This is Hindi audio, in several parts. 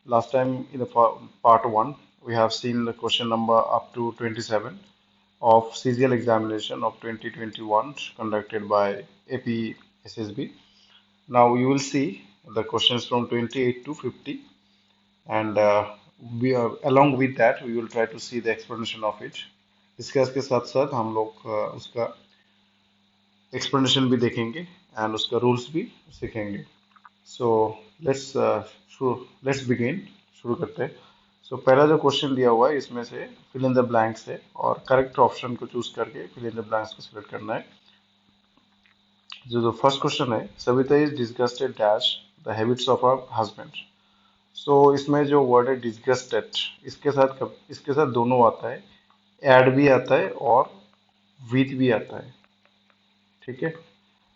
Last time in the part 1, we have seen the question number up to 27 of CGL examination of 2021 conducted by AP SSB. Now you will see the questions from 28 to 50, and we are along with that we will try to see the explanation of it. इसके इसके साथ साथ हम लोग उसका explanation भी देखेंगे and उसका rules भी सीखेंगे. So let's let's begin. शुरू करते हैं. सो पहला जो क्वेश्चन दिया हुआ है इसमें से फिल इन द ब्लैंक्स है और करेक्ट ऑप्शन को चूज करके फिल इन द ब्लैंक्स को सिलेक्ट करना है. जो जो फर्स्ट क्वेश्चन है, Savita is disgusted dash the habits of a husband. So इसमें जो वर्ड है डिस्गस्टेड, इसके साथ दोनों आता है, एड भी आता है और विथ भी आता है. ठीक है,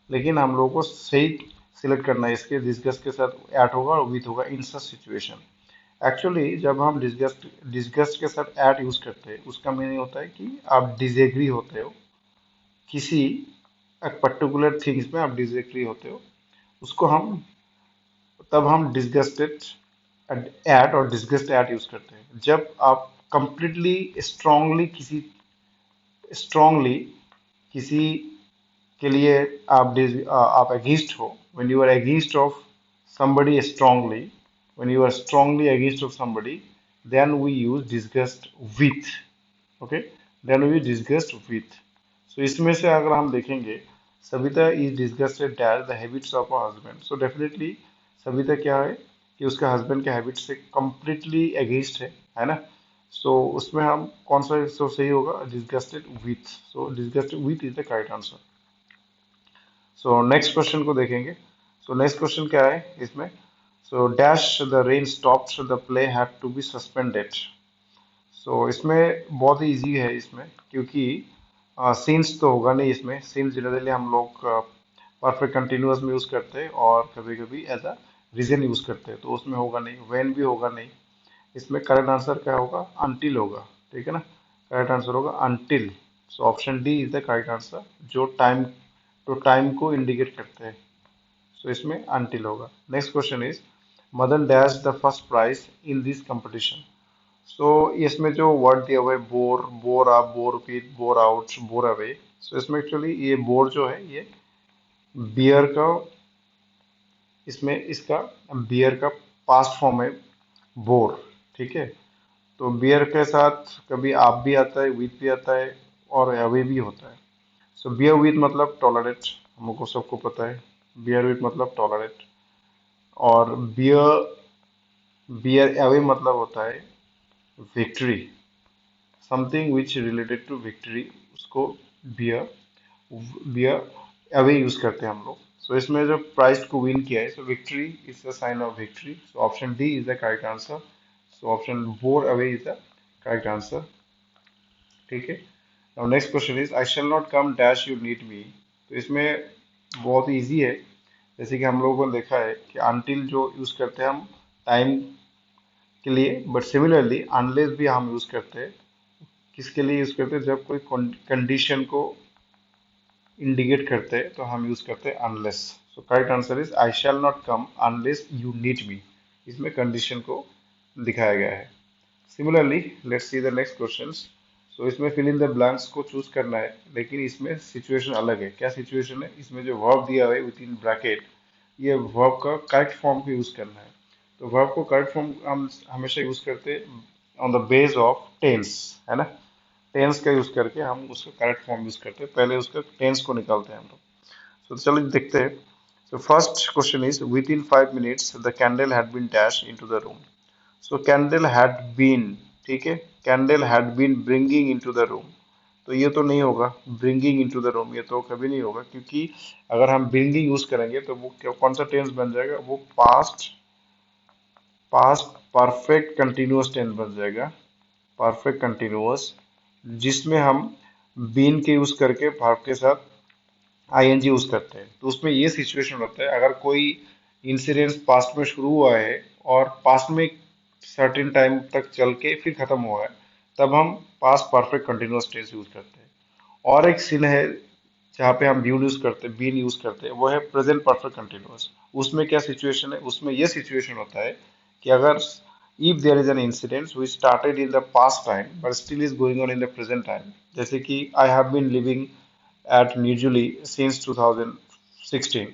लेकिन हम लोगों को सही सिलेक्ट करना है. इसके डिस्गस्ट के साथ ऐड होगा और विथ होगा इन सच सिचुएशन. एक्चुअली जब हम डिस्गस्ट के साथ ऐड यूज करते हैं उसका मीनिंग होता है कि आप डिसएग्री होते हो किसी एक पर्टिकुलर थिंग्स में, आप डिसएग्री होते हो, उसको हम तब हम डिसगस्टेड ऐड और डिसगस्ट ऐड यूज करते हैं. जब आप कंप्लीटली स्ट्रांगली किसी के लिए आप अगेंस्ट हो, when you are against of somebody strongly, when you are strongly against of somebody, then we use disgust with. Okay, then we use disgust with. So इसमें से अगर हम देखेंगे, Savita is disgusted that the habits of a husband. So definitely Savita क्या है कि उसका हस्बैंड के हैबिट से कंप्लीटली अगेंस्ट है ना. सो उसमें हम कौन सा so सही होगा, disgusted with. So disgusted with is the correct answer. So next question को देखेंगे. सो नेक्स्ट क्वेश्चन क्या है इसमें. So dash the rain stops the play had to be suspended. So इसमें बहुत ही इजी है इसमें, क्योंकि सीन्स तो होगा नहीं इसमें. सीन्स जनरली हम लोग परफेक्ट कंटिन्यूअस में यूज करते हैं और कभी कभी एज अ रीजन यूज करते हैं, तो उसमें होगा नहीं, व्हेन भी होगा नहीं. इसमें करेक्ट आंसर क्या होगा, अनटिल होगा. ठीक है ना, करेक्ट आंसर होगा until. So option D is the correct answer, जो टाइम को इंडिकेट करते हैं. सो इसमें अनटिल होगा. Next question is Madan dash the first prize in this competition. So इसमें जो वर्ड दिया हुआ है bore, bore up, bore with, bore out, bore away. So इसमें एक्चुअली ये बोर जो है ये बियर का, इसमें इसका बियर का पास्ट फॉर्म है बोर. ठीक है, तो बियर के साथ कभी आप भी आता है, विथ भी आता है और अवे भी होता है. सो बियर विथ मतलब टॉलरेट, हमको सबको पता है. बियर विथ मतलब टॉलरेट. और बियर बियर अवे मतलब होता है victory, something which related to victory, उसको बियर बियर अवे यूज करते हैं हम लोग. सो इसमें जो प्राइज को विन किया है, so victory is the sign of victory. So option D is the correct answer. So option bore away is the correct answer. ठीक है. Now next question is I shall not come dash you need me. तो इसमें बहुत इजी है. जैसे कि हम लोगों को देखा है कि अनटिल जो यूज करते हैं हम टाइम के लिए, बट सिमिलरली अनलेस भी हम यूज करते हैं. किसके लिए यूज करते हैं, जब कोई कंडीशन को इंडिकेट करते हैं तो हम यूज करते हैं unless. So correct answer is I shall not come unless you need me. इसमें कंडीशन को दिखाया गया है. Similarly let's see the next questions. So इसमें फिल इन द ब्लैंक्स को चूज करना है, लेकिन इसमें सिचुएशन अलग है. क्या सिचुएशन है, इसमें जो वर्ब दिया हुआ है विद इन ब्रैकेट, ये वर्ब का करेक्ट फॉर्म को यूज करना है. तो वर्ब को करेक्ट फॉर्म हम हमेशा यूज करते हैं on the base of tense, है ना. टेंस का यूज करके हम उसका करेक्ट फॉर्म यूज करते हैं, पहले उसका टेंस को निकालते हैं हम लोग. तो चलो देखते हैं. So first question is within 5 minutes the candle had been dash into the room. So candle had been, ठीक है, candle had been bringing into the room. तो ये तो नहीं होगा, ब्रिंगिंग इनटू द रूम ये तो कभी नहीं होगा, क्योंकि अगर हम ब्रिंगिंग यूज करेंगे तो वो कौन सा टेंस बन जाएगा, वो past past perfect continuous tense बन जाएगा. परफेक्ट कंटिन्यूअस, जिसमें हम बीन के यूज करके वर्ब के साथ आईएनजी यूज करते हैं. तो उसमें ये सिचुएशन होता है, अगर कोई इंसिडेंस पास्ट में शुरू हुआ है और पास्ट में सर्टेन टाइम तक चल के फिर खत्म हुआ है, तब हम past perfect continuous tense use करते हैं. और एक सीन है जहाँ पे हम बीन यूज करते हैं, वो है प्रेजेंट परफेक्ट कंटिन्यूअस. उसमें क्या सिचुएशन है, उसमें ये सिचुएशन होता है कि अगर if there is an incident which started in the past time but still is going on in the present time, जैसे कि I have been living at New Delhi since 2016,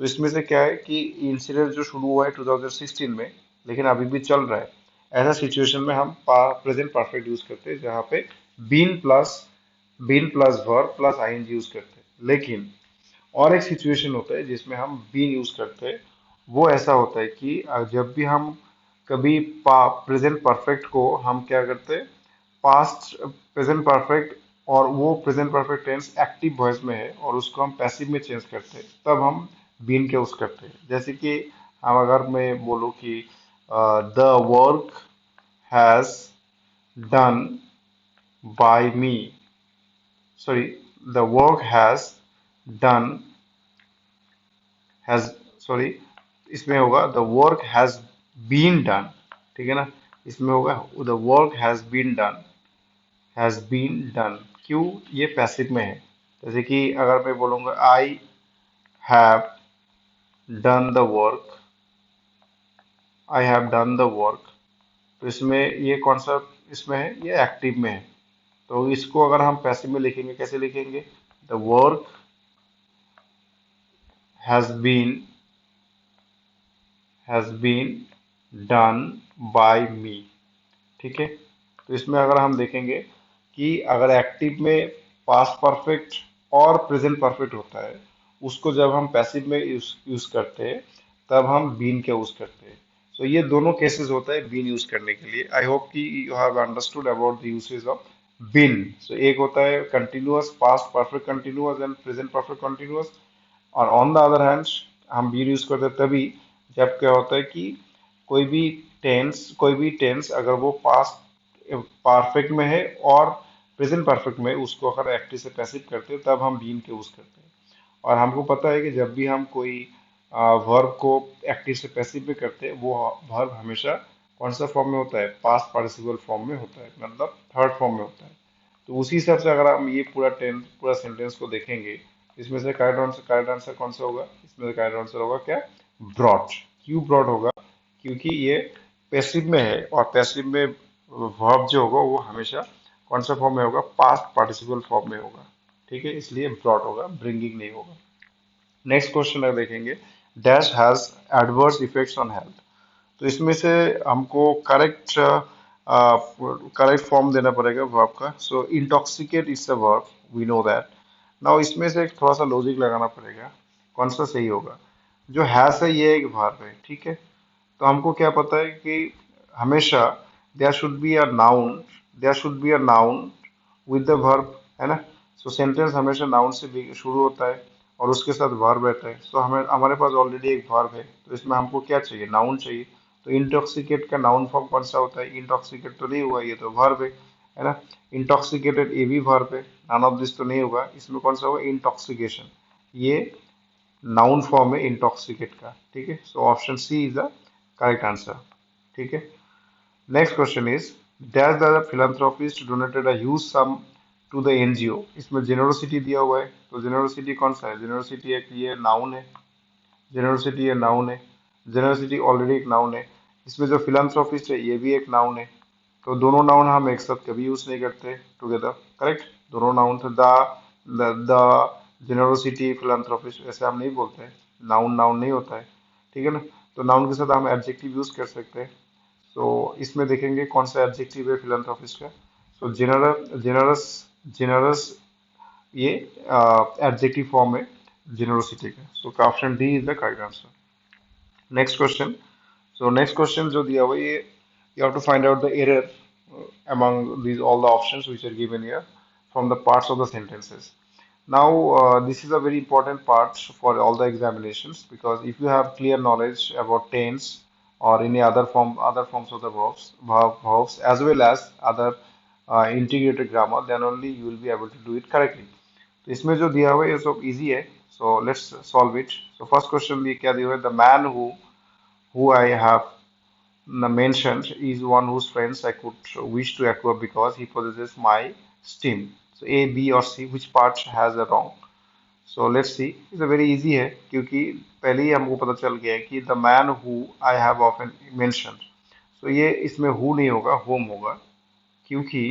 तो इसमें से क्या है कि इंसिडेंट जो शुरू हुआ है 2016 में लेकिन अभी भी चल रहा है, ऐसा सिचुएशन में हम प्रेजेंट परफेक्ट यूज करते हैं जहाँ पे been plus verb plus ING use करते हैं। लेकिन और एक सिचुएशन होता है जिसमें हम बीन यूज करते हैं। वो ऐसा होता है कि जब भी हम कभी प्रेजेंट परफेक्ट को हम क्या करते हैं, पास्ट प्रेजेंट परफेक्ट, और वो present perfect tense active voice में है और उसको हम पैसिव में चेंज करते हैं, तब हम बीन के यूज करते हैं। जैसे कि हम अगर मैं बोलूँ कि the work has done by me, sorry, the work has done has, sorry, इसमें होगा the work has been done, ठीक है ना। इसमें होगा the work has been done, क्यों, ये पैसिव में है। जैसे कि अगर मैं बोलूंगा I have done the work, I have done the work, तो इसमें ये कौन सा इसमें है, ये एक्टिव में है। तो इसको अगर हम पैसिव में लिखेंगे, कैसे लिखेंगे, the work has been has been done by me, ठीक है। तो इसमें अगर हम देखेंगे कि अगर एक्टिव में पास्ट परफेक्ट और प्रेजेंट परफेक्ट होता है, उसको जब हम पैसिव में यूज करते हैं तब हम बीन का यूज करते हैं। तो ये दोनों केसेस होता है बीन यूज करने के लिए। आई होप कि you have understood about the usage of been. So एक होता है continuous past perfect continuous and present perfect continuous, और ऑन द अदर हैंड हम बीन यूज करते हैं तभी जब क्या होता है कि कोई भी टेंस अगर वो पास्ट परफेक्ट में है और प्रेजेंट परफेक्ट में, उसको अगर एक्टिव से पैसिव करते हैं तब हम बीन के यूज करते हैं। और हमको पता है कि जब भी हम कोई वर्ब को एक्टिव से पैसिव में करते हैं, वो वर्ब हमेशा कौन सा फॉर्म में होता है, पास्ट पार्टिसिपल फॉर्म में होता है, मतलब थर्ड फॉर्म में होता है। तो उसी हिसाब से अगर हम ये पूरा सेंटेंस को देखेंगे, इसमें से करेक्ट आंसर कौन सा होगा, इसमें से करेक्ट आंसर होगा क्या, ब्रॉट। क्यों ब्रॉट होगा, क्योंकि ये पैसिव में है और पैसिव में वर्ब जो होगा वो हमेशा कौन सा फॉर्म में होगा, पास्ट पार्टिसिपल फॉर्म में होगा, ठीक है, इसलिए ब्रॉट होगा, ब्रिंगिंग नहीं होगा। नेक्स्ट क्वेश्चन अगर देखेंगे, dash has adverse effects on health, तो इसमें से हमको करेक्ट फॉर्म देना पड़ेगा वर्ब का। So intoxicate is the verb, we know that. Now इसमें से एक थोड़ा सा लॉजिक लगाना पड़ेगा, कौन सा सही होगा। जो हैज है ये एक वर्ब है, ठीक है, तो हमको क्या पता है कि हमेशा there should be a noun, there should be a noun with the verb, है ना। सो सेंटेंस हमेशा नाउन से शुरू होता है और उसके साथ वर्ब रहता है। सो हमें हमारे पास ऑलरेडी एक वर्ब है, तो इसमें हमको क्या चाहिए, नाउन चाहिए। तो इंटॉक्सिकेट का नाउन फॉर्म कौन सा होता है, इंटॉक्सिकेट तो नहीं हुआ, ये तो वर्ब है ना। इंटॉक्सिकेटेड ये भी वर्ब है, नन ऑफ दिस तो नहीं होगा, इसमें कौन सा होगा, इंटॉक्सिकेशन, ये नाउन फॉर्म है इंटॉक्सिकेट का, ठीक है। So option C is the correct answer, ठीक है। Next question is, dash the philanthropist donated a huge sum to the NGO, इसमें जेनरोसिटी दिया हुआ है, तो जेनरोसिटी कौन सा है, जेनरोसिटी एक ये नाउन है, जेनरोसिटी ये नाउन है, जेनरोसिटी ऑलरेडी एक नाउन है। इसमें जो फिलंथ्रोपिस्ट है ये भी एक नाउन है, तो दोनों नाउन हम एक साथ कभी यूज नहीं करते टुगेदर, करेक्ट। दोनों नाउन थे, द जेनरोसिटी फिलंथ्रोपिस्ट, ऐसे हम नहीं बोलते हैं, नाउन नाउन नहीं होता है, ठीक है ना। तो नाउन के साथ हम एडजेक्टिव यूज कर सकते हैं। तो इसमें देखेंगे कौन सा एडजेक्टिव है फिलंथ्रोपिस्ट का। सो जेनरस जेनरस ये एडजेक्टिव फॉर्म है जेनरोसिटी का। सो option D is the correct answer. Next question, so next question जो दिया हुआ है ये, you have to find out the error among these all the options which are given here from the parts of the sentences. Now this is a very important part for all the examinations, because if you have clear knowledge about tense or any other forms of the verbs as well as other integrated grammar, then only you will be able to do it correctly. तो इसमें जो दिया हुआ है ये सब इजी है, so let's solve it. So first question भी क्या दिया हुआ है, the man who I have mentioned is one whose friends I could wish to acquire because he possesses my steam. So A, B or C, which part has a wrong? So let's see. It's a very easy है, क्योंकि पहले ही हमको पता चल गया है कि the man who I have often mentioned. सो ये इसमें हु नहीं होगा, होम होगा, क्योंकि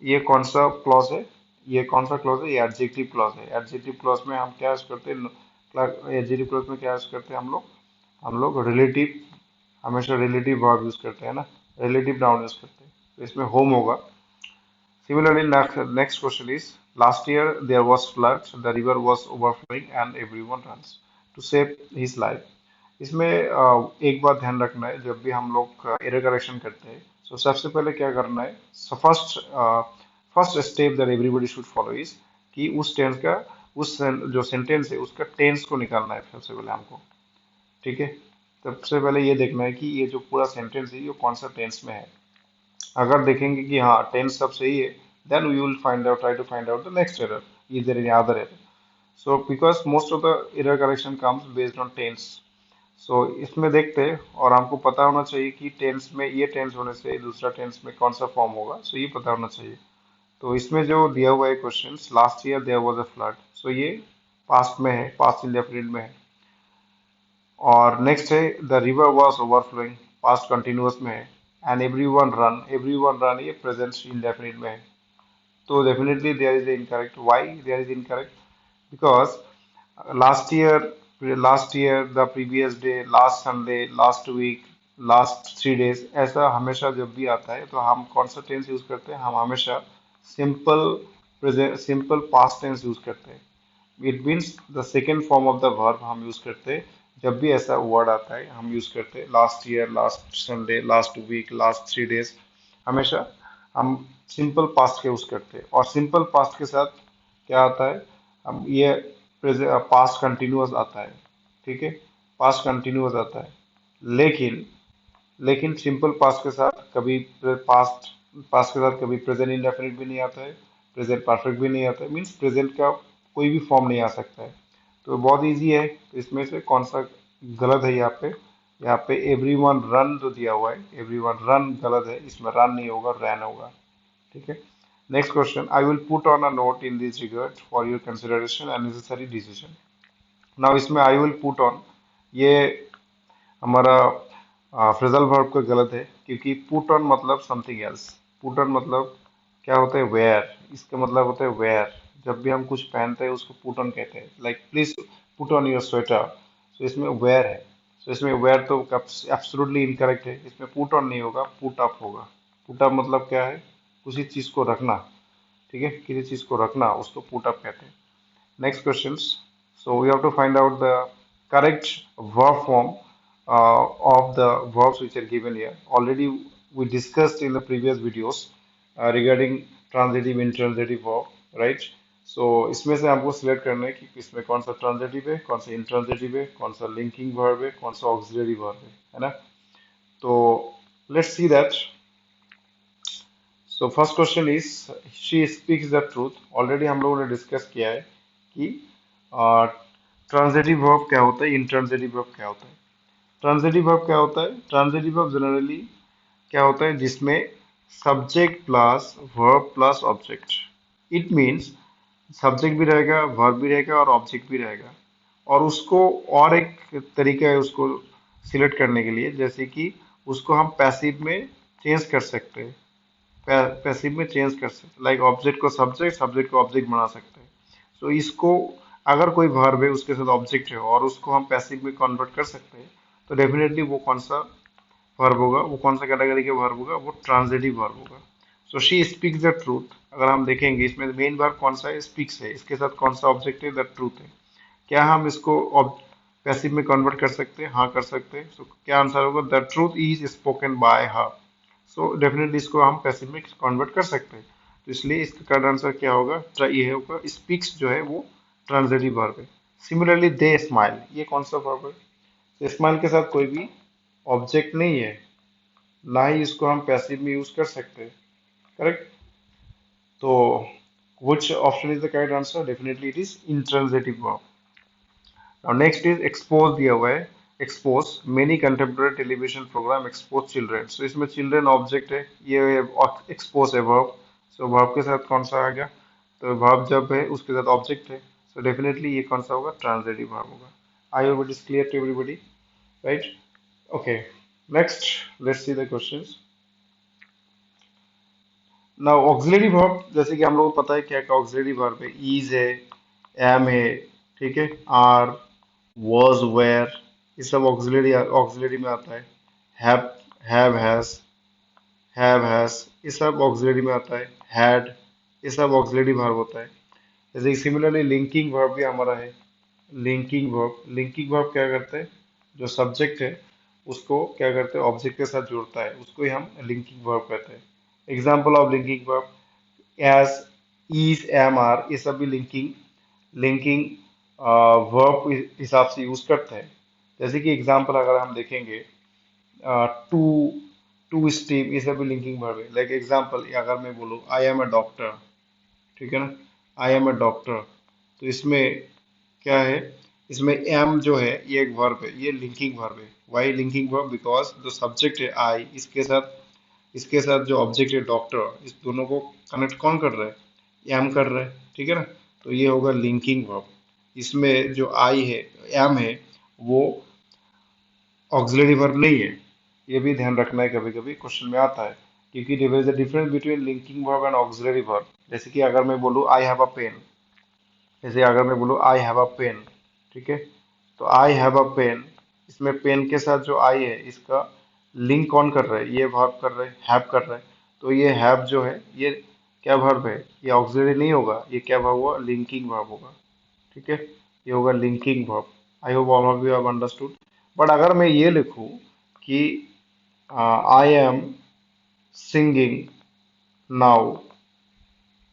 ये कौन सा क्लॉज है, ये कौन सा क्लॉज है, ये एडजेक्टिव क्लॉज है। एडजेक्टिव क्लॉज में हम क्या यूज करते हैं, एडजेक्टिव क्लॉज में क्या यूज करते हैं हम लोग रिलेटिव, हमेशा रिलेटिव वर्ब यूज करते हैं ना, रिलेटिव नाउन यूज करते हैं, तो इसमें होम होगा। Similarly, next question is, last year there was flood, the river was overflowing and everyone runs to save his life. इसमें एक बात ध्यान रखना है, जब भी हम लोग एरर करेक्शन करते हैं, तो सबसे पहले क्या करना है, first first step that everybody should follow is कि उस टेंस का, जो सेंटेंस है उसका टेंस को निकालना है सबसे पहले हमको। ठीक है, सबसे पहले ये देखना है कि ये जो पूरा सेंटेंस है ये कौन सा टेंस में है। अगर देखेंगे कि हाँ टेंस सब सही है, then we will find out, try to find out the next error, is there any other error. So because most of the error correction comes based on tense. So इसमें देखते हैं, और हमको पता होना चाहिए कि टेंस में ये टेंस होने से दूसरा टेंस में कौन सा फॉर्म होगा, सो ये पता होना चाहिए। तो इसमें जो दिया हुआ है question, last year there was a flood, so ये पास्ट में है, पास्ट इंडेफिनिट में है। और नेक्स्ट है the river was overflowing, past continuous में है। एंड एवरी वन रन ये प्रेजेंट इंडेफिनिट में है। तो definitely there is a incorrect. Why there is incorrect? Because last year, the previous day, last Sunday, last week, last 3 days, ऐसा हमेशा जब भी आता है तो हम कौन सा टेंस यूज करते हैं, हम हमेशा simple present, simple past tense use करते हैं। It means the second form of the verb हम यूज करते हैं। जब भी ऐसा वर्ड आता है हम यूज करते हैं, last year, last Sunday, last week, last 3 days, हमेशा हम सिंपल पास्ट के यूज करते हैं। और सिंपल पास्ट के साथ क्या आता है, हम ये पास्ट कंटिन्यूअस आता है। ठीक है, पास्ट कंटिन्यूअस आता है, लेकिन सिंपल पास्ट के साथ कभी पास्ट पास्ट के साथ कभी प्रेजेंट इंडेफिनिट भी नहीं आता है, प्रेजेंट परफेक्ट भी नहीं आता है, मीन्स प्रेजेंट का कोई भी फॉर्म नहीं आ सकता है। तो बहुत इजी है, तो इसमें से कौन सा गलत है यहाँ पे, यहाँ पे एवरी वन रन जो दिया हुआ है, एवरी वन रन गलत है, इसमें रन नहीं होगा, रैन होगा। ठीक है, next question, I will put on a note in this regard for your consideration and necessary decision. Now इसमें आई विल पुट ऑन, ये हमारा फ्रेजल वर्ब का गलत है, क्योंकि पुट ऑन मतलब समथिंग एल्स। पुट ऑन मतलब क्या होता है, वेयर, इसका मतलब होता है वेयर। जब भी हम कुछ पहनते हैं उसको पुट ऑन कहते हैं, like please put on your sweater, तो इसमें वेयर है। तो इसमें वेयर तो एब्सोल्युटली इनकरेक्ट है, इसमें पुट ऑन नहीं होगा, पुट अप होगा। पुट अप मतलब क्या है, किसी चीज को रखना। ठीक है, किसी चीज को रखना उसको पुट अप कहते हैं। Next questions. So we have to find out the correct verb form of the verbs which are given here. Already we discussed in the previous videos regarding transitive, intransitive verb, right? So इसमें से हमको सिलेक्ट करना है कि इसमें कौन सा ट्रांजिटिव है, कौन सा इंट्रांजिटिव है, कौन सा लिंकिंग वर्ब है, कौन सा ऑक्सिलरी वर्ब है ना। तो let's see that. So first question is, she speaks the truth. Already हम लोगों ने डिस्कस किया है कि ट्रांजिटिव वर्ब क्या होता है, इंट्रांजिटिव वर्ब क्या होता है। ट्रांजिटिव वर्ब क्या होता है, ट्रांजिटिव वर्ब जनरली क्या होता है, जिसमें subject plus verb plus object. It means subject भी रहेगा, वर्ब भी रहेगा और ऑब्जेक्ट भी रहेगा। और उसको और एक तरीका है उसको सिलेक्ट करने के लिए, जैसे कि उसको हम पैसिव में चेंज कर सकते हैं, पैसिव में चेंज कर सकते, लाइक ऑब्जेक्ट को सब्जेक्ट, सब्जेक्ट को ऑब्जेक्ट बना सकते हैं। सो इसको, अगर कोई वर्ब है उसके साथ ऑब्जेक्ट है और उसको हम पैसिव में कन्वर्ट कर सकते हैं, तो डेफिनेटली वो कौन सा वर्ब होगा, वो कौन सा कैटेगरी का वर्ब होगा, वो ट्रांजिटिव वर्ब होगा। So she speaks the truth, अगर हम देखेंगे इसमें मेन वर्ब कौन सा है, स्पीक्स है, इसके साथ कौन सा ऑब्जेक्ट है, द ट्रूथ है। क्या हम इसको पैसिव में कन्वर्ट कर सकते हैं, हाँ कर सकते हैं। सो क्या आंसर होगा, the truth is spoken by her. So definitely इसको हम पैसिव में कन्वर्ट कर सकते हैं। तो इसलिए इसका करेक्ट आंसर क्या होगा, ये होगा, स्पीक्स जो है वो ट्रांजिटिव वर्ब है। सिमिलरली दे स्माइल, ये कौन सा वर्ब है, स्माइल के साथ कोई भी ऑब्जेक्ट नहीं है, ना ही इसको हम पैसिव में यूज कर सकते हैं। करेक्ट, तो which option is the correct answer, definitely it is intransitive verb. Now next is expose the aware. Expose, many contemporary television program expose children. So इसमें children object है, ये expose है verb. So verb के साथ कौन सा आ गया, तो verb जब है उसके साथ object है, so definitely ये कौन सा होगा, transitive verb होगा। I hope it is clear to everybody, right? Okay. Next, let's see the questions. Now auxiliary verb, जैसे कि हम लोग को पता है क्या क्या ऑक्सिलरी वर्ब है, इज है, एम है, ठीक है, आर, was, were, ये सब ऑक्सिलरी ऑक्सिलरी में आता है। हैव हैज, ये सब ऑक्सिलरी में आता है। हैड, ये सब ऑक्सिलरी वर्ब होता है। जैसे सिमिलरली लिंकिंग वर्ब भी हमारा है। लिंकिंग वर्ब क्या करते हैं, जो सब्जेक्ट है उसको क्या करते हैं, ऑब्जेक्ट के साथ जोड़ता है, उसको ही हम लिंकिंग वर्ब कहते हैं। Example of linking verb, as, is, am, are, ये सब भी लिंकिंग लिंकिंग वर्ब हिसाब से यूज करते हैं। जैसे कि एग्जांपल अगर हम देखेंगे, टू, टू स्टीम, ये सब भी लिंकिंग वर्ब है। लाइक एग्जांपल अगर मैं बोलूँ आई एम अ डॉक्टर, ठीक है ना, आई एम अ डॉक्टर, तो इसमें क्या है, इसमें एम जो है ये एक वर्ब है, ये लिंकिंग वर्ब है। वाई लिंकिंग वर्ब, बिकॉज जो सब्जेक्ट है आई, इसके साथ जो ऑब्जेक्ट है डॉक्टर, इस दोनों को कनेक्ट कौन कर रहा है, एम कर रहा है, ठीक है ना। तो ये होगा लिंकिंग वर्ब। इसमें जो आई है, एम है, वो ऑक्सिलरी वर्ब नहीं है। ये भी ध्यान रखना है, कभी कभी क्वेश्चन में आता है, क्योंकि there is a difference between linking verb and auxiliary verb. जैसे कि अगर मैं बोलूँ आई हैव अ पेन, जैसे अगर मैं बोलूँ आई हैव अ पेन, ठीक है, तो आई हैव अ पेन, इसमें पेन के साथ जो आई है इसका लिंक कौन कर रहा है, ये वर्ब कर रहा है, हैव कर रहा है। तो ये हैव जो है ये क्या वर्ब है, ये ऑक्सिलरी नहीं होगा, ये क्या वर्ब हुआ, लिंकिंग वर्ब होगा, ठीक है, ये होगा linking verb. I hope all of you have understood. But अगर मैं ये लिखूं कि I am singing now,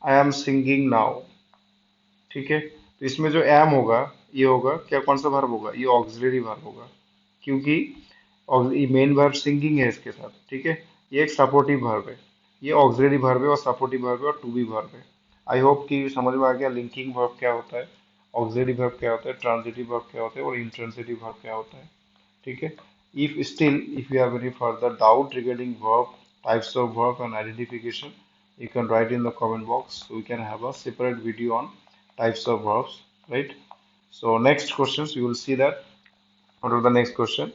I am singing now, ठीक है, तो इसमें जो एम होगा ये होगा क्या, कौन सा वर्ब होगा, ये ऑक्सिलरी वर्ब होगा, क्योंकि मेन वर्ब सिंगिंग है इसके साथ, ठीक है। ये एक सपोर्टिव वर्ब है, ये ऑक्सिलरी वर्ब है और सपोर्टिव वर्ब है और टू बी वर्ब है। आई होप कि समझ में आ गया लिंकिंग वर्ब क्या होता है, ऑक्सिलरी वर्ब क्या होता है, ट्रांजिटिव वर्ब क्या होता है और इंट्रांजिटिव वर्ब क्या होता है, ठीक है। If you have any further doubt regarding verb, types of verb and identification, you can write in the comment box. So we can have a separate video on types of verbs, right? So next questions, you will see that. What are the next question?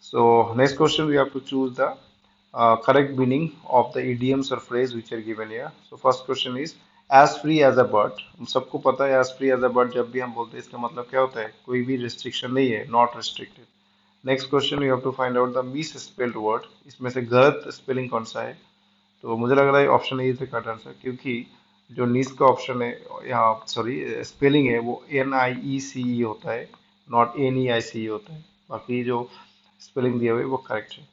So next question, we have to choose the correct meaning of the idioms or phrase which are given here. So first question is as free as a bird. हम सबको पता है as free as a bird, जब भी हम बोलते हैं इसका मतलब क्या होता है, कोई भी restriction नहीं है, not restricted. Next question, you have to find out the misspelled word, इसमें से गलत स्पेलिंग कौन सा है। तो मुझे लग रहा है option A is the correct answer, क्योंकि जो नीस का ऑप्शन है, यहाँ सॉरी स्पेलिंग है, वो NIECE होता है, नॉट NEICE होता है। बाकी जो स्पेलिंग दिया हुआ है वो करेक्ट है।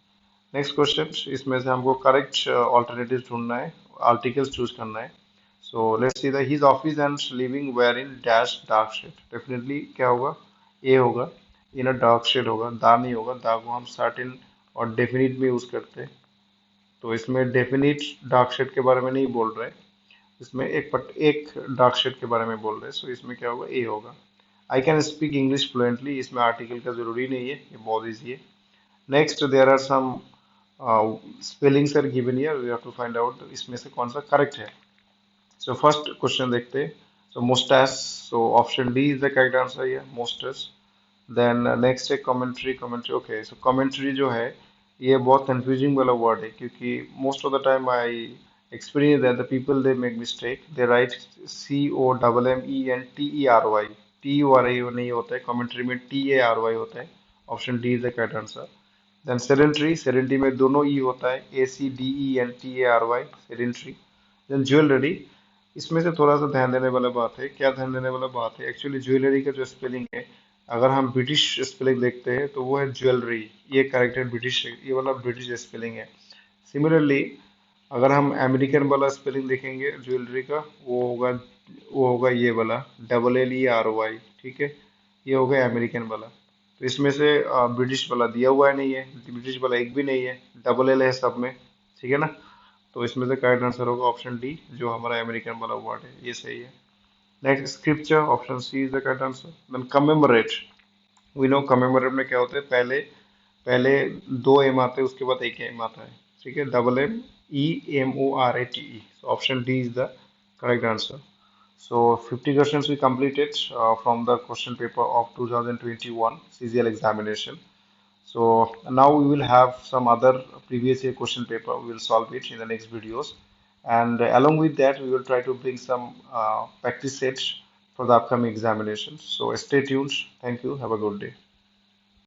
नेक्स्ट क्वेश्चन, इसमें से हमको करेक्ट ऑल्टरनेटिव ढूंढना है, आर्टिकल्स चूज करना है। So let's see the his office and living were in dash dark shade, definitely क्या होगा, ए होगा, इन अ डार्क शेड होगा, दा नहीं होगा, दा को हम सर्टेन और डेफिनिट में यूज करते हैं। तो इसमें डेफिनिट डार्क शेड के बारे में नहीं बोल रहे, इसमें एक डार्क शेड के बारे में बोल रहे हैं, सो इसमें क्या होगा, ए होगा। I can speak English fluently, इसमें आर्टिकल का जरूरी नहीं है, ये बहुत ईजी है। Next, there are some spellings are given here, we have to find out इसमें से कौन सा करेक्ट है। सो फर्स्ट क्वेश्चन देखते हैं। सो मोस्टैस, so option D is the correct answer, ये मोस्टस। देन नेक्स्ट है commentary, commentary, okay, so commentary जो है ये बहुत कंफ्यूजिंग वाला वर्ड है, क्योंकि most of the time I experience that the people they make mistake, they write COMMENTERY, TURI नहीं होता है कमेंट्री में, TARY होता है। Option D is the correct answer. Then sedentary, sedentary में दोनों ई होता है, ACDENTARY, सेडेंट्री। देन ज्वेलरी, इसमें से थोड़ा सा ध्यान देने वाला बात है, क्या ध्यान देने वाला बात है, एक्चुअली ज्वेलरी का जो स्पेलिंग है, अगर हम ब्रिटिश स्पेलिंग देखते हैं तो वो है ज्वेलरी, ये करेक्ट ब्रिटिश, ये वाला ब्रिटिश स्पेलिंग है। सिमिलरली अगर हम अमेरिकन वाला स्पेलिंग देखेंगे ज्वेलरी का, वो होगा ये वाला, DLLERY, ठीक है, ये हो गया अमेरिकन वाला। तो इसमें से ब्रिटिश वाला दिया हुआ है नहीं है, ब्रिटिश वाला एक भी नहीं है, डबल एल है सब में, ठीक है ना। तो इसमें से करेक्ट आंसर होगा ऑप्शन डी, जो हमारा अमेरिकन वाला वर्ड है, ये सही है। Next scripture, option C is the correct answer. Then commemorate, we know commemorate में क्या होता है, पहले पहले दो एम आते हैं, उसके बाद एक एम आता है, ठीक है, MMEMORATE, option D is the correct answer. So 50 questions we completed from the question paper of 2021 CGL examination. So now we will have some other previous year question paper. We will solve it in the next videos, and along with that, we will try to bring some practice sets for the upcoming examinations. So stay tuned. Thank you. Have a good day.